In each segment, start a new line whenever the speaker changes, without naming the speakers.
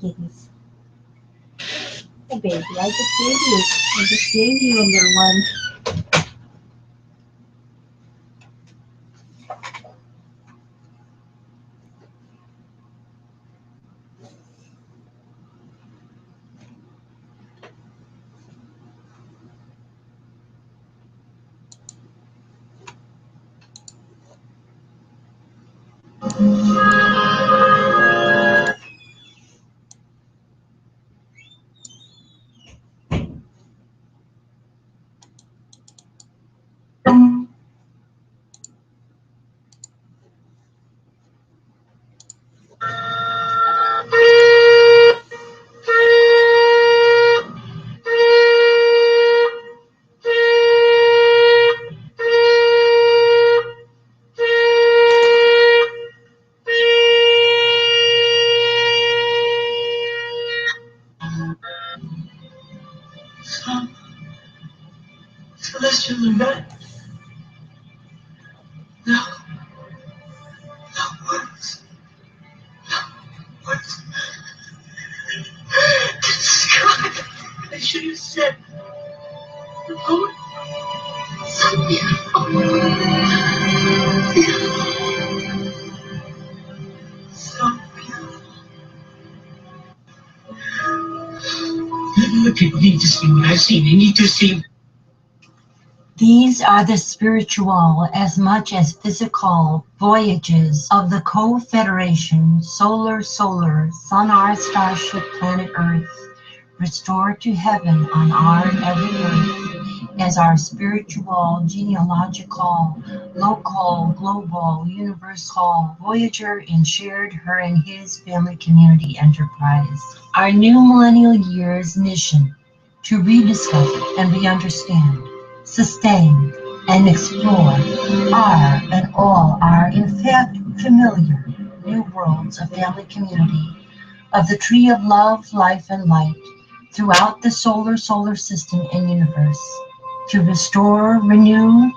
kitties. Hey baby, I just gave you. I just gave you another one.
Celestial event. No. No words. No words. Describe. I should have said. The poem. So beautiful. So beautiful. The people need to see what I've seen. They need to see.
These are the spiritual as much as physical voyages of the Co-Federation Solar Sun, our starship planet Earth, restored to heaven on our every earth as our spiritual, genealogical, local, global, universal voyager and shared her and his family community enterprise. Our new millennial year's mission to rediscover and re-understand, sustain, and explore are and all are in fact familiar new worlds of family community, of the tree of love, life, and light throughout the solar system and universe, to restore, renew,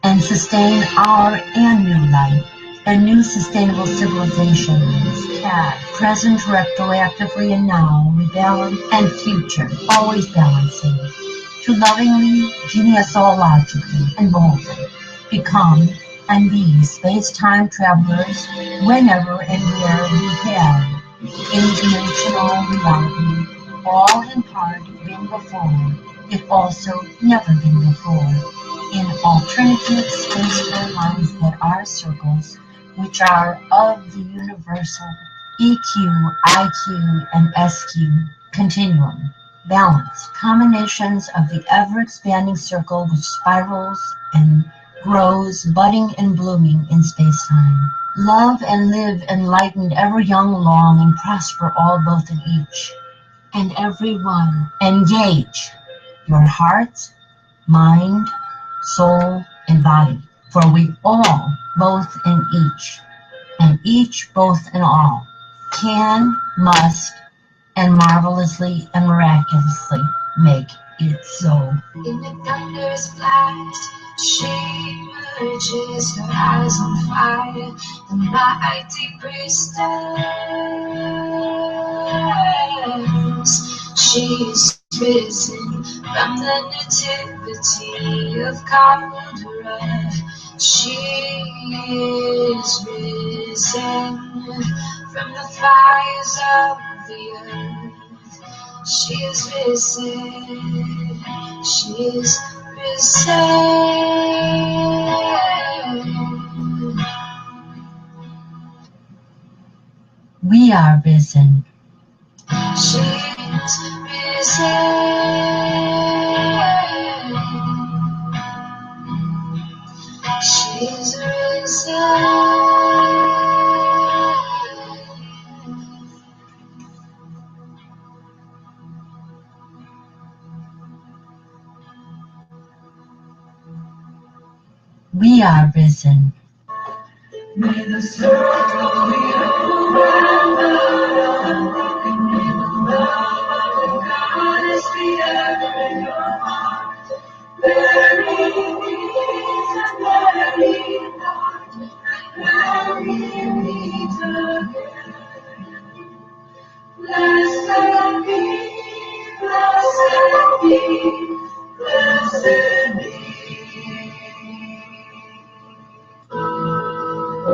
and sustain our and new life and new sustainable civilizations, past, present, retroactively, and now, rebalance, and future, always balancing, to lovingly, genealogically, and boldly become and be space-time travelers whenever and where we have interdimensional reality, all in part been before, if also never been before, in alternative space lines that are circles, which are of the universal EQ, IQ, and SQ continuum. Balance, combinations of the ever-expanding circle which spirals and grows, budding and blooming in space-time. Love and live enlightened, ever young, long, and prosper all both in each and every one. Engage your heart, mind, soul, and body, for we all, both in each, and each both in all, can, must, and marvelously and miraculously make it so.
In the thunderous blast, she emerges, her eyes on fire, the mighty priestess. She's risen from the nativity of Caldera. She is risen from the fires of the earth. She is risen, she is risen.
We are risen.
She is risen. She is risen.
We are risen.
May the circle be overwhelmed, may the love of the goddess be ever in your heart. Bury these and bury not, and bury me again.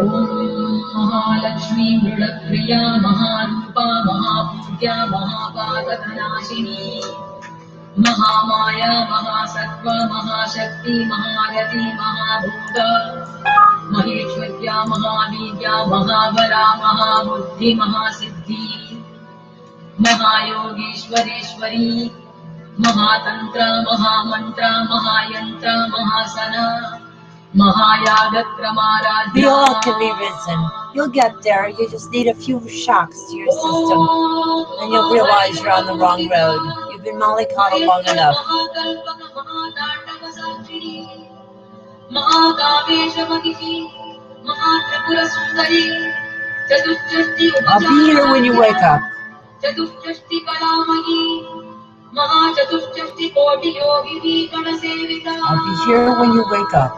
Mahalakshmi मृडप्रिया महारूपा महापूज्या महापातकनाशिनी Mahamaya महासत्त्व महाशक्ति महारथी महाभूता महेश्वर्या महावीर्या महाबला महाबुद्धि महासिद्धि महायोगेश्वरेश्वरी महातंत्र महामंत्र महायंत्र महासना महायागक्रमाराध्या.
We all can be risen. You'll get there. You just need a few shocks to your system, and you'll realize you're on the wrong road. You've been mollycoddled long enough. I'll be here when you wake up. I'll be here when you wake up.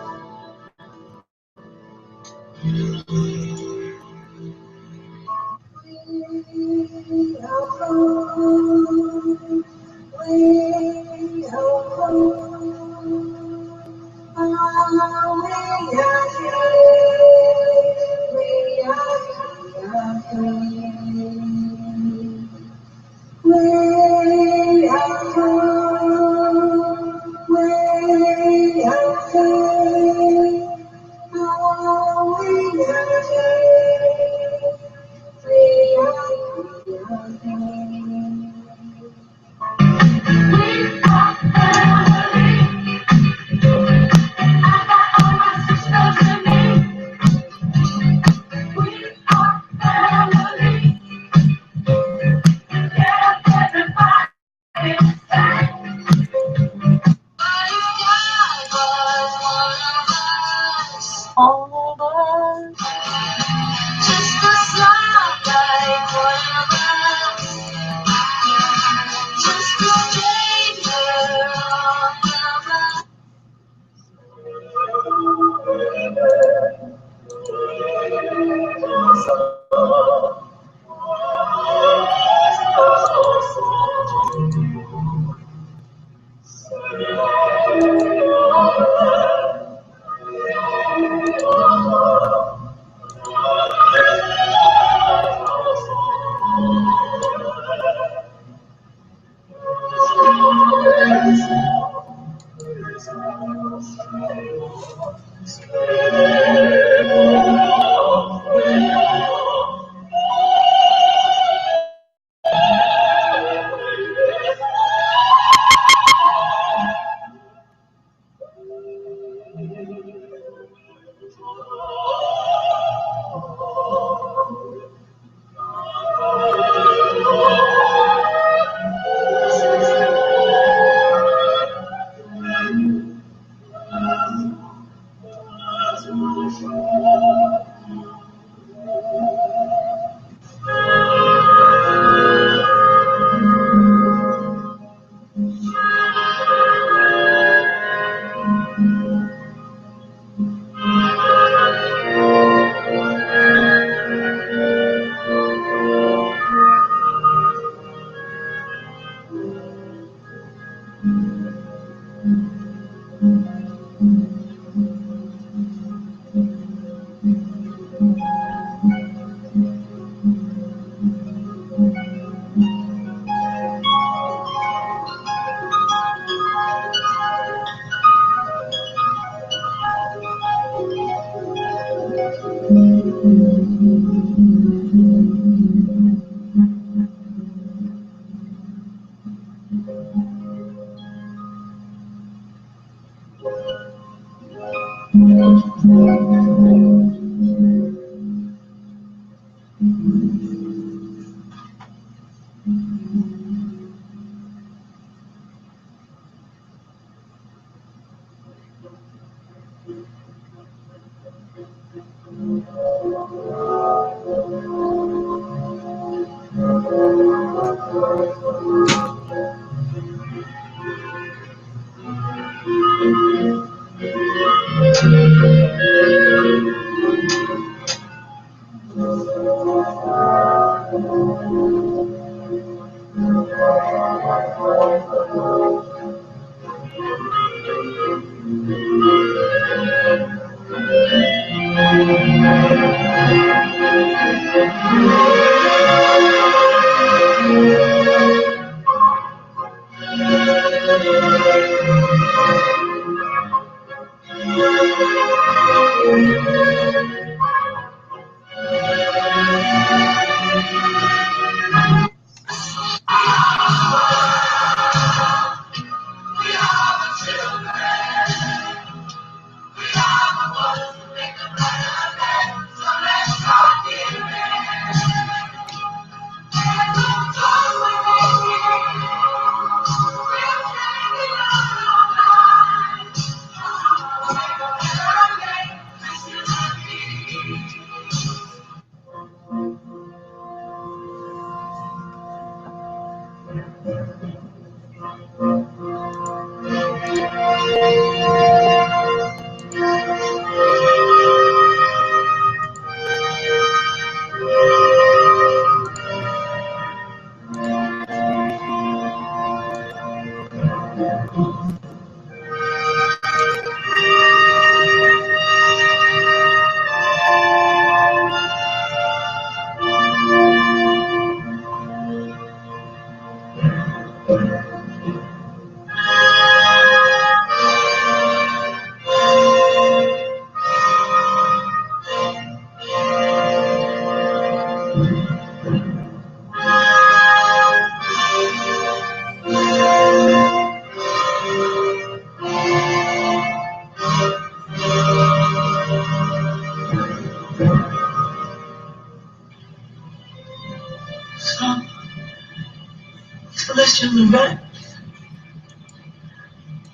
Celestial and red.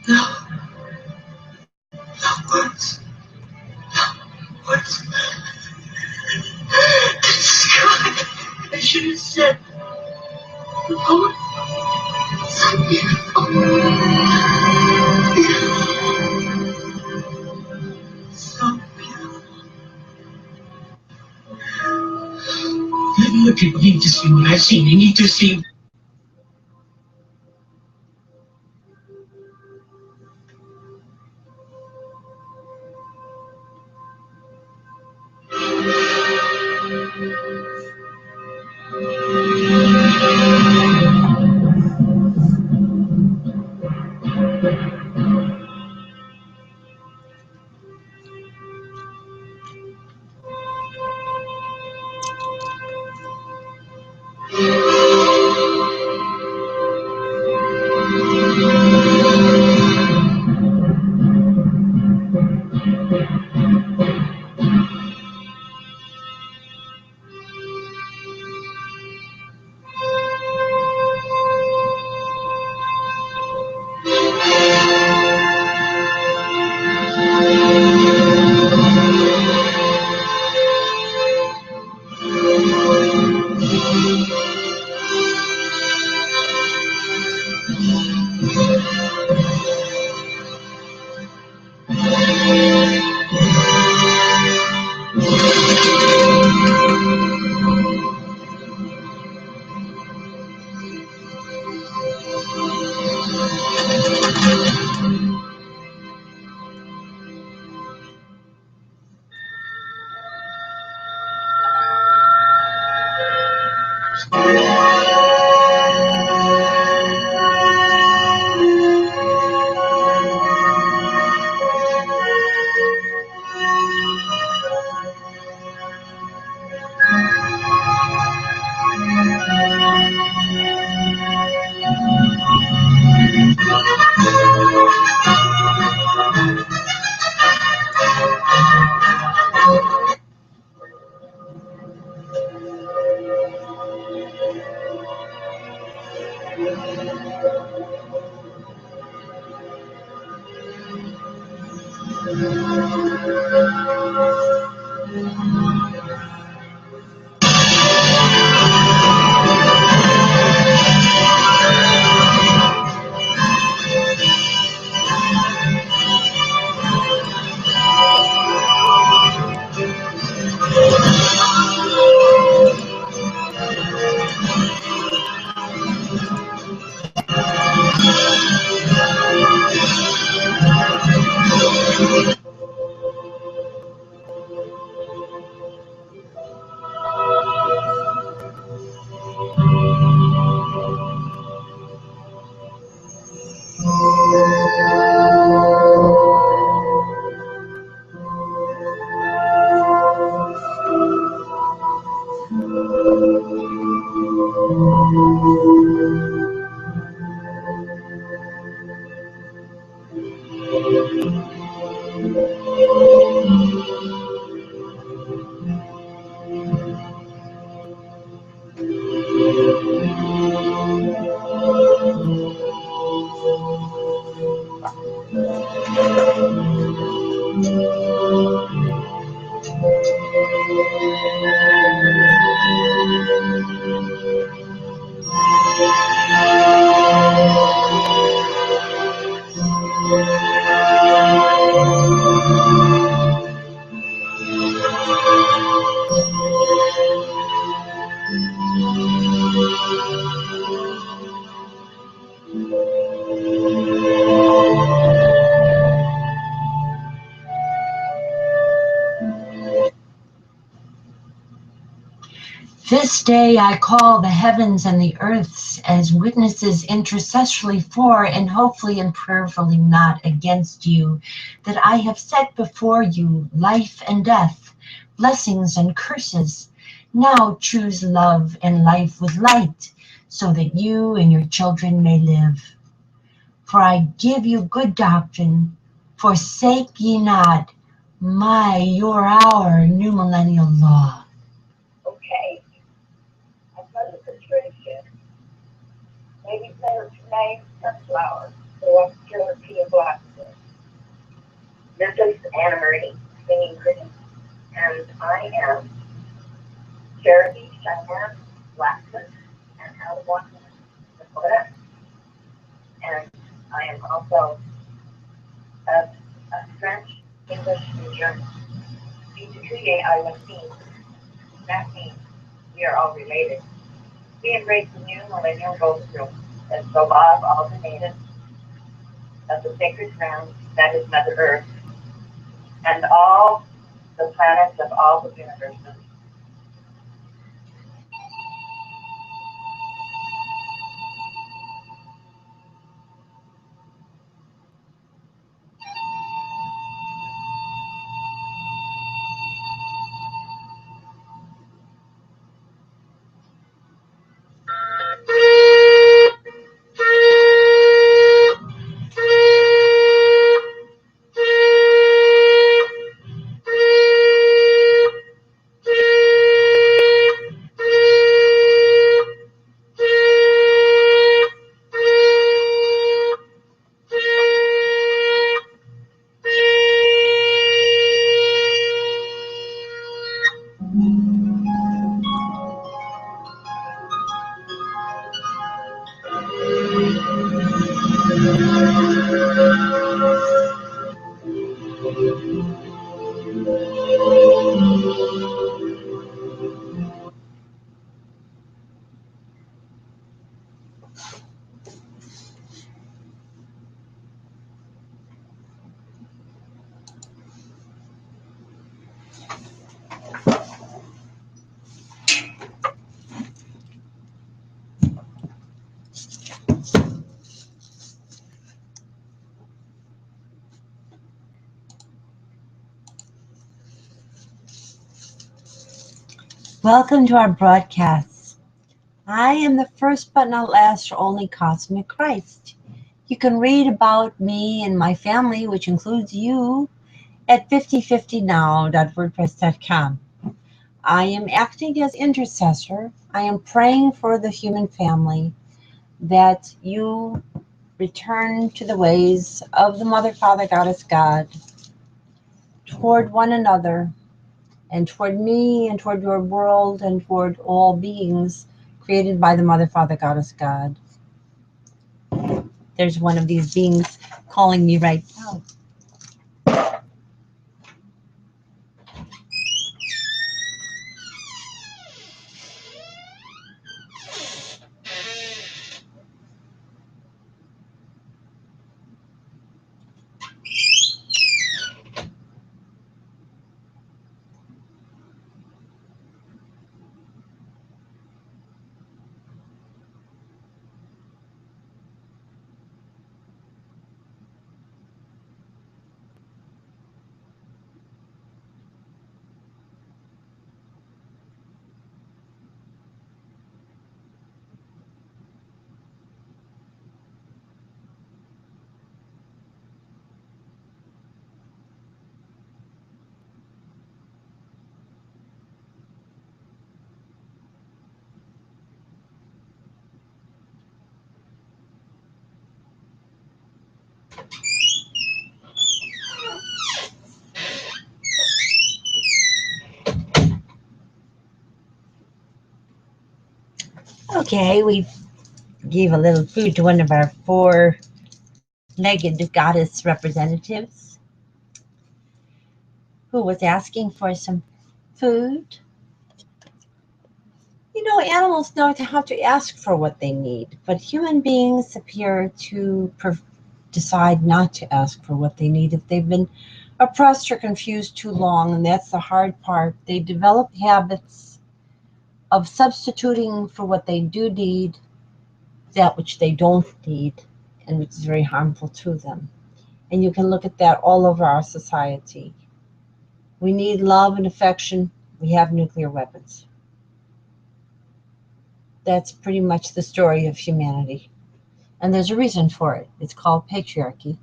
No. No words. No words. God, I should have said. Oh, so beautiful. So beautiful. Maybe the people need to see what I've seen. They need to see.
This day I call the heavens and the earths as witnesses intercessorily for and hopefully and prayerfully not against you, that I have set before you life and death, blessings and curses. Now choose love and life with light, so that you and your children may live. For I give you good doctrine, forsake ye not your, our new millennial law.
Okay. Another Patricia. Maybe better to name Sunflower, so I'm sure she a blacksmith. This is Anna Marie, singing critic, and I am Charity Cheyenne Blacksmith and out of Washington, Dakota. And I am also a French, English, and German. P2K, I was seen. That means we are all related. We embrace the new millennial goals as the love of all the natives of the sacred ground that is Mother Earth and all the planets of all the universes.
Welcome to our broadcast. I am the first but not last or only Cosmic Christ. You can read about me and my family, which includes you, at 5050now.wordpress.com. I am acting as intercessor. I am praying for the human family that you return to the ways of the Mother, Father, Goddess, God, toward one another, and toward me, and toward your world, and toward all beings created by the Mother, Father, Goddess, God. There's one of these beings calling me right now. Okay, we gave a little food to one of our four-legged goddess representatives who was asking for some food. You know, animals know how to ask for what they need, but human beings appear to decide not to ask for what they need if they've been oppressed or confused too long, and that's the hard part. They develop habits of substituting for what they do need that which they don't need, and which is very harmful to them. And you can look at that all over our society. We need love and affection. We have nuclear weapons. That's pretty much the story of humanity. And there's a reason for it. It's called patriarchy.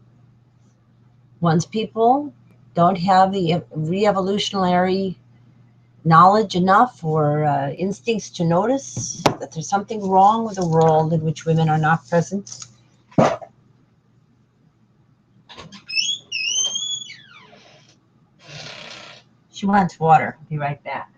Once people don't have the re-evolutionary knowledge enough or instincts to notice that there's something wrong with a world in which women are not present, she wants water. I'll be right back.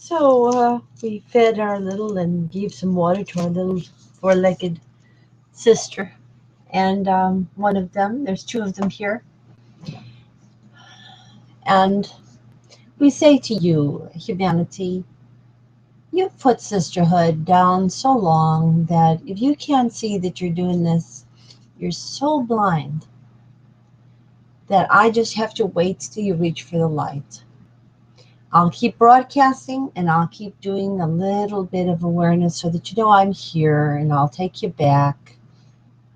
So we fed our little and gave some water to our little four-legged sister. And one of them, there's two of them here. And we say to you, humanity, you've put sisterhood down so long that if you can't see that you're doing this, you're so blind that I just have to wait till you reach for the light. I'll keep broadcasting and I'll keep doing a little bit of awareness so that you know I'm here, and I'll take you back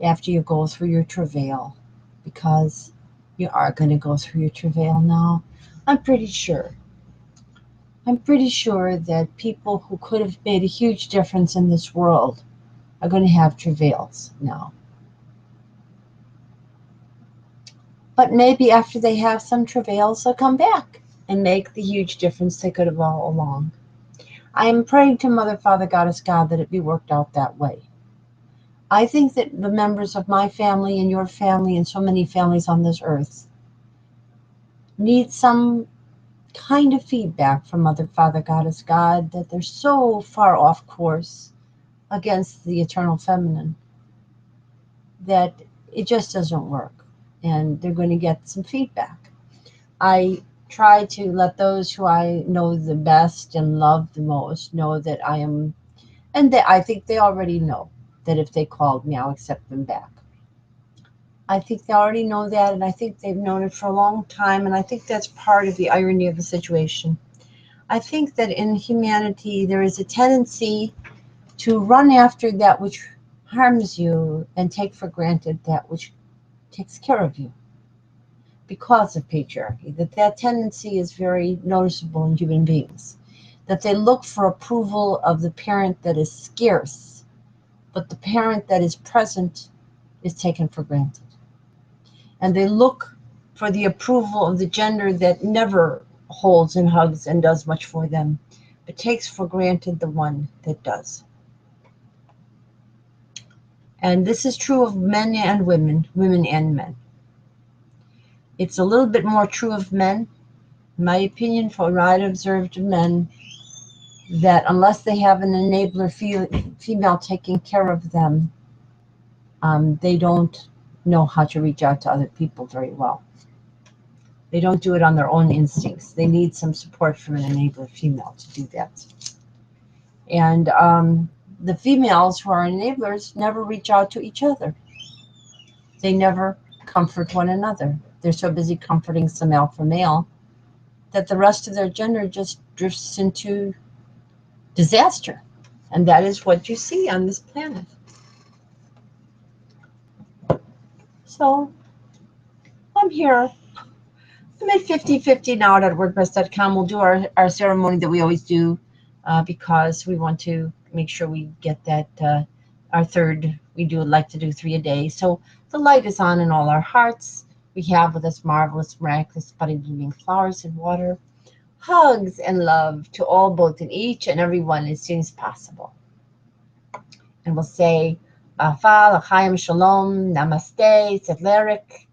after you go through your travail, because you are going to go through your travail now. I'm pretty sure that people who could have made a huge difference in this world are going to have travails now. But maybe after they have some travails, they'll come back and make the huge difference they could have all along. I am praying to Mother, Father, Goddess, God that it be worked out that way. I think that the members of my family and your family and so many families on this earth need some kind of feedback from Mother, Father, Goddess, God that they're so far off course against the eternal feminine that it just doesn't work, and they're going to get some feedback. I try to let those who I know the best and love the most know that I am, and I think they already know that if they called me, I'll accept them back. I think they already know that, and I think they've known it for a long time, and I think that's part of the irony of the situation. I think that in humanity there is a tendency to run after that which harms you and take for granted that which takes care of you, because of patriarchy. That tendency is very noticeable in human beings, that they look for approval of the parent that is scarce, but the parent that is present is taken for granted. And they look for the approval of the gender that never holds and hugs and does much for them, but takes for granted the one that does. And this is true of men and women, women and men. It's a little bit more true of men, in my opinion, for what I've observed of men, that unless they have an enabler female taking care of them, they don't know how to reach out to other people very well. They don't do it on their own instincts. They need some support from an enabler female to do that. And the females who are enablers never reach out to each other. They never comfort one another. They're so busy comforting some alpha male that the rest of their gender just drifts into disaster. And that is what you see on this planet. So I'm here. I'm at 50-50 now at WordPress.com. We'll do our ceremony that we always do because we want to make sure we get that our third. We do like to do 3 a day. So the light is on in all our hearts. We have with us marvelous, miraculous, budding, blooming flowers and water. Hugs and love to all, both in each and every one as soon as possible. And we'll say, Ba'afal, L'chaim Shalom, Namaste, Sedlerik,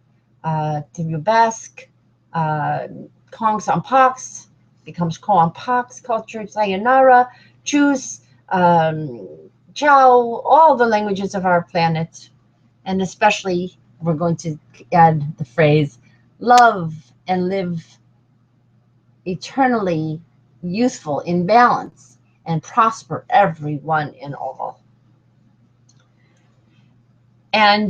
Timubask, Kongs on Pox, becomes Ko on Pox, culture, Sayonara, Choose, Ciao, all the languages of our planet. And especially, we're going to add the phrase, love and live eternally youthful in balance and prosper everyone in all. And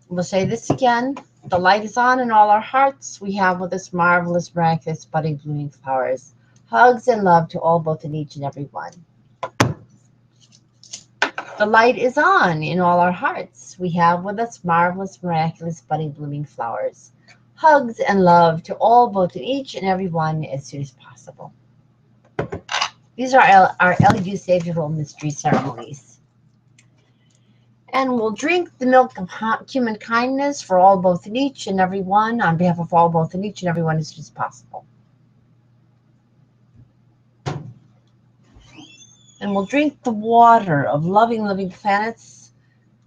we'll say this again. The light is on in all our hearts. We have with us marvelous, miraculous, budding, blooming flowers. Hugs and love to all, both in each and every one. The light is on in all our hearts. We have with us marvelous, miraculous, budding, blooming flowers. Hugs and love to all, both in each and every one as soon as possible. These are our LED Savior Mystery ceremonies. And we'll drink the milk of human kindness for all, both in each and every one, on behalf of all, both in each and every one as soon as possible. And we'll drink the water of loving, living planets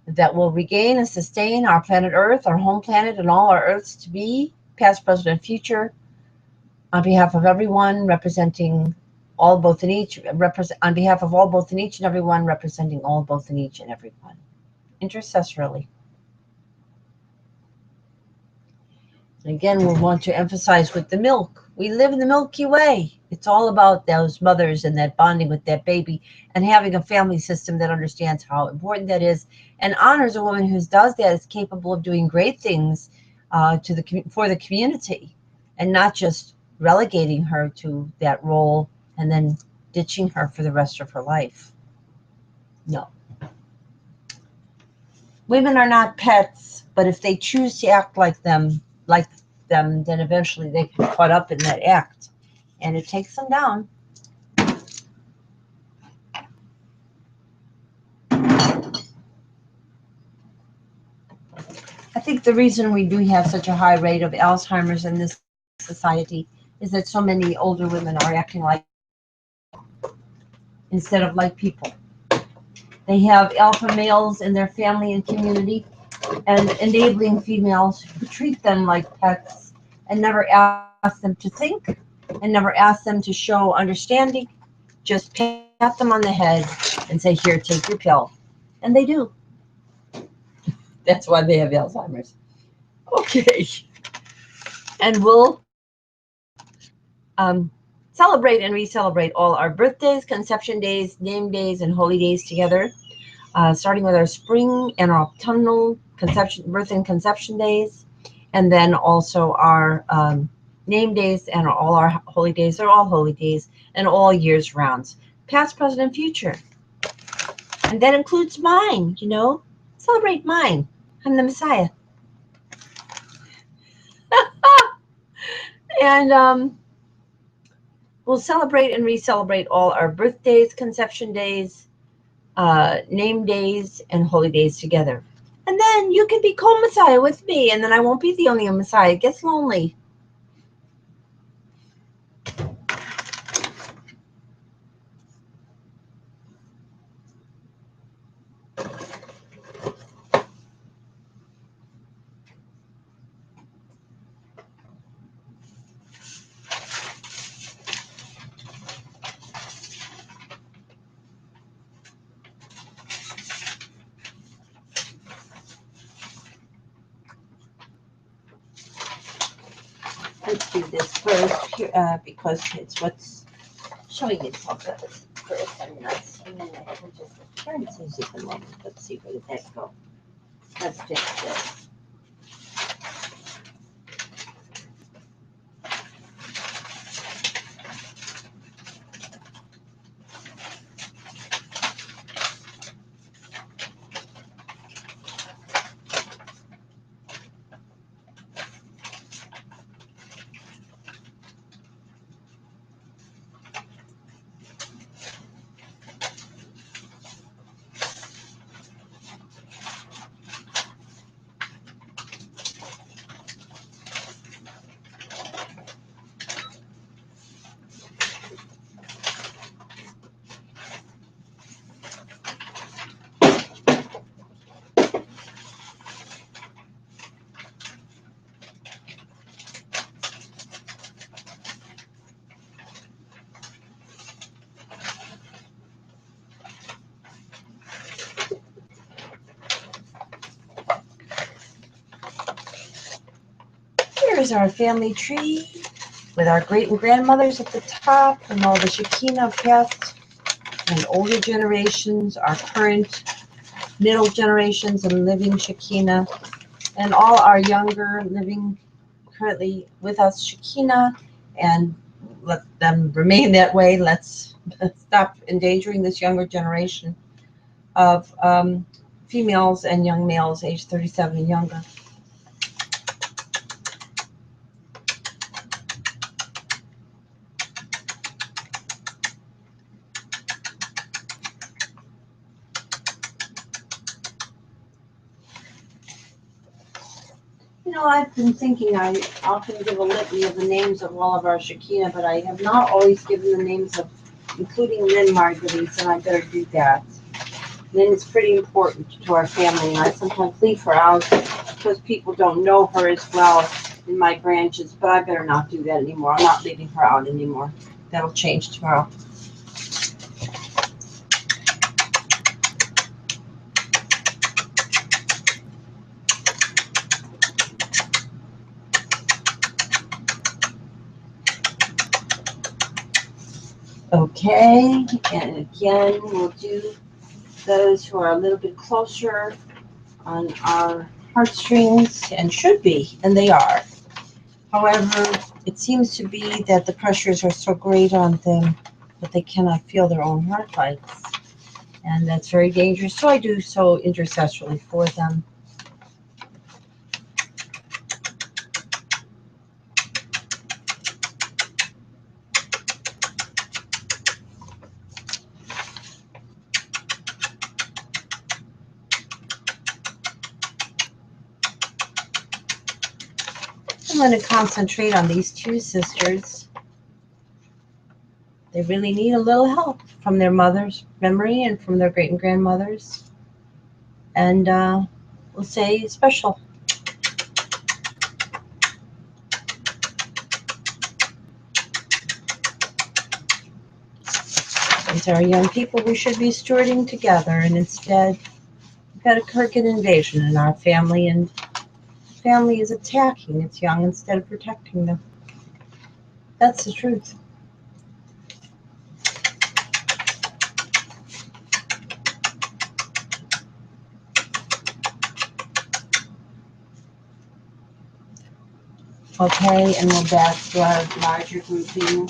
that will regain and sustain our planet Earth, our home planet, and all our Earths to be, past, present, and future, on behalf of everyone, representing all, both in each, on behalf of all, both in each and every one, representing all, both in each and every one. Intercessorily. And again, we'll want to emphasize with the milk. We live in the Milky Way. It's all about those mothers and that bonding with that baby and having a family system that understands how important that is and honors a woman who does that, is capable of doing great things for the community, and not just relegating her to that role and then ditching her for the rest of her life. No. Women are not pets, but if they choose to act like them, then eventually they get caught up in that act, and it takes them down. I think the reason we do have such a high rate of Alzheimer's in this society is that so many older women are acting like instead of like people. They have alpha males in their family and community and enabling females who treat them like pets and never ask them to think and never ask them to show understanding. Just pat them on the head and say, here, take your pill. And they do. That's why they have Alzheimer's. Okay. And we'll celebrate and re-celebrate all our birthdays, conception days, name days, and holy days together, starting with our spring and our autumnal birth and conception days, and then also our name days and all our holy days. They're all holy days and all years rounds, past, present, and future. And that includes mine, you know. Celebrate mine. I'm the Messiah. And we'll celebrate and re-celebrate all our birthdays, conception days, name days, and holy days together. And then you can be co-Messiah with me, and then I won't be the only Messiah. It gets lonely.
Let's do this first because it's what's showing itself first. I'm not seeing it. I'm just trying to see at the moment. Let's see, where did that go? Let's fix this. Here's our family tree with our great and grandmothers at the top and all the Shekinah past and older generations, our current middle generations and living Shekinah, and all our younger living currently with us Shekinah, and let them remain that way. Let's stop endangering this younger generation of females and young males aged 37 and younger. You know, I've been thinking I often give a litany of the names of all of our Shekinah, but I have not always given the names of, including Lynn Margulies, and I better do that. Lynn is pretty important to our family, and I sometimes leave her out because people don't know her as well in my branches, but I better not do that anymore. I'm not leaving her out anymore. That'll change tomorrow. Okay, and again, we'll do those who are a little bit closer on our heartstrings, and should be, and they are. However, it seems to be that the pressures are so great on them that they cannot feel their own heart beats, and that's very dangerous. So I do so intercessorily for them. I'm going to concentrate on these two sisters. They really need a little help from their mother's memory and from their great and grandmothers. And we'll say special. These are young people we should be stewarding together, and instead we've got a crooked invasion in our family, and family is attacking its young instead of protecting them. That's the truth. Okay, and we're back to our larger grouping.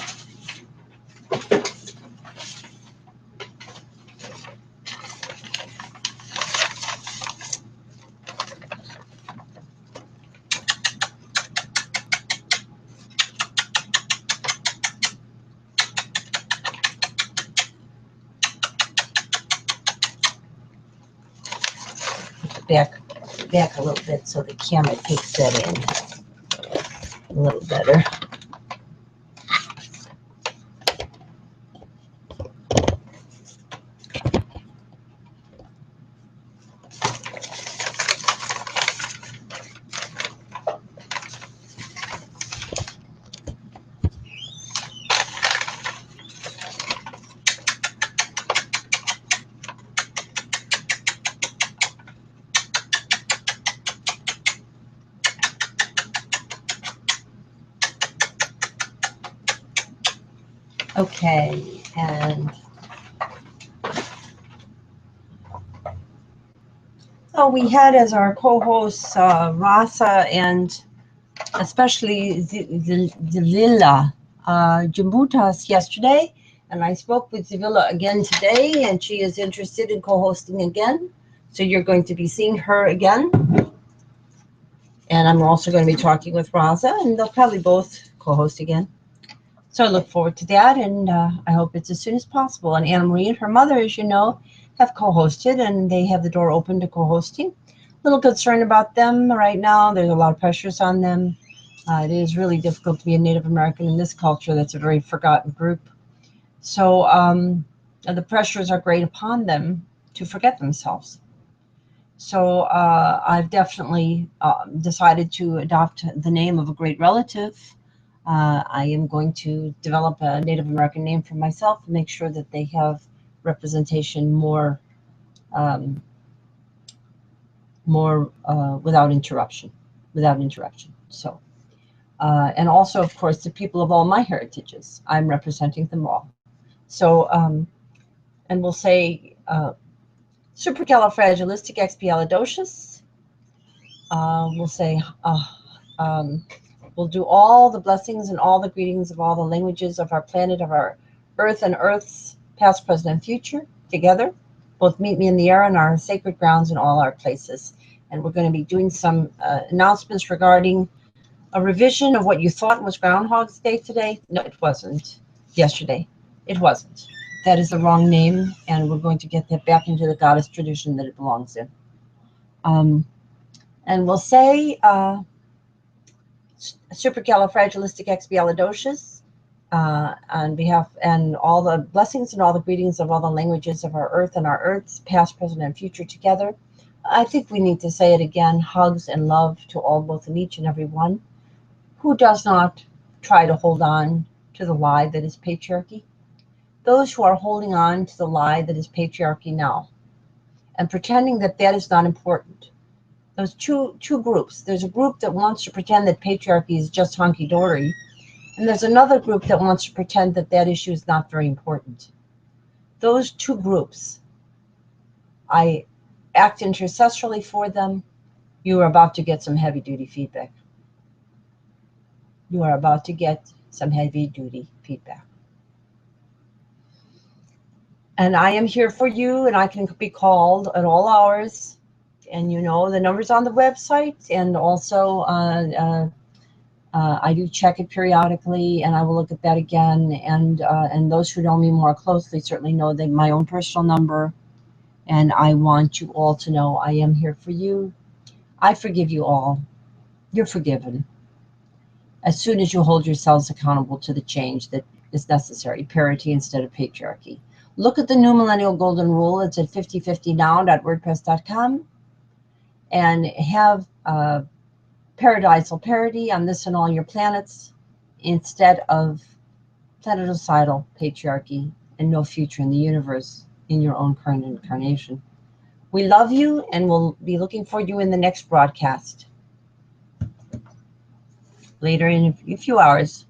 Back a little bit so the camera takes that in a little better. Okay, and so we had as our co-hosts Rasa and especially Zivilla Jimbutas yesterday, and I spoke with Zivilla again today, and she is interested in co-hosting again. So you're going to be seeing her again. And I'm also going to be talking with Rasa, and they'll probably both co-host again. So I look forward to that, and I hope it's as soon as possible. And Anna Marie and her mother, as you know, have co-hosted, and they have the door open to co-hosting. A little concerned about them right now. There's a lot of pressures on them. It is really difficult to be a Native American in this culture that's a very forgotten group. So the pressures are great upon them to forget themselves. So I've definitely decided to adopt the name of a great relative. I am going to develop a Native American name for myself and make sure that they have representation more without interruption. So, and also, of course, the people of all my heritages. I'm representing them all. So, and we'll say supercalifragilisticexpialidocious. We'll say, we'll do all the blessings and all the greetings of all the languages of our planet, of our earth and earths, past, present, and future, together. Both meet me in the air on our sacred grounds in all our places. And we're going to be doing some announcements regarding a revision of what you thought was Groundhog's Day today. No, it wasn't. Yesterday. It wasn't. That is the wrong name, and we're going to get that back into the goddess tradition that it belongs in. And we'll say supercalifragilisticexpialidocious on behalf, and all the blessings and all the greetings of all the languages of our earth and our earths, past, present, and future, together. I think we need to say it again. Hugs and love to all, both and each and every one who does not try to hold on to the lie that is patriarchy. Those who are holding on to the lie that is patriarchy now and pretending that that is not important. Those two groups. There's a group that wants to pretend that patriarchy is just hunky-dory, and there's another group that wants to pretend that that issue is not very important. Those two groups, I act intercessorily for them. You are about to get some heavy-duty feedback. You are about to get some heavy-duty feedback. And I am here for you, and I can be called at all hours. And you know the numbers on the website, and also I do check it periodically, and I will look at that again. And those who know me more closely certainly know that my own personal number. And I want you all to know I am here for you. I forgive you all. You're forgiven. As soon as you hold yourselves accountable to the change that is necessary, parity instead of patriarchy. Look at the new millennial golden rule. It's at 5050now.wordpress.com. And have paradisal parity on this and all your planets instead of planeticidal patriarchy and no future in the universe in your own current incarnation. We love you, and we'll be looking for you in the next broadcast later in a few hours.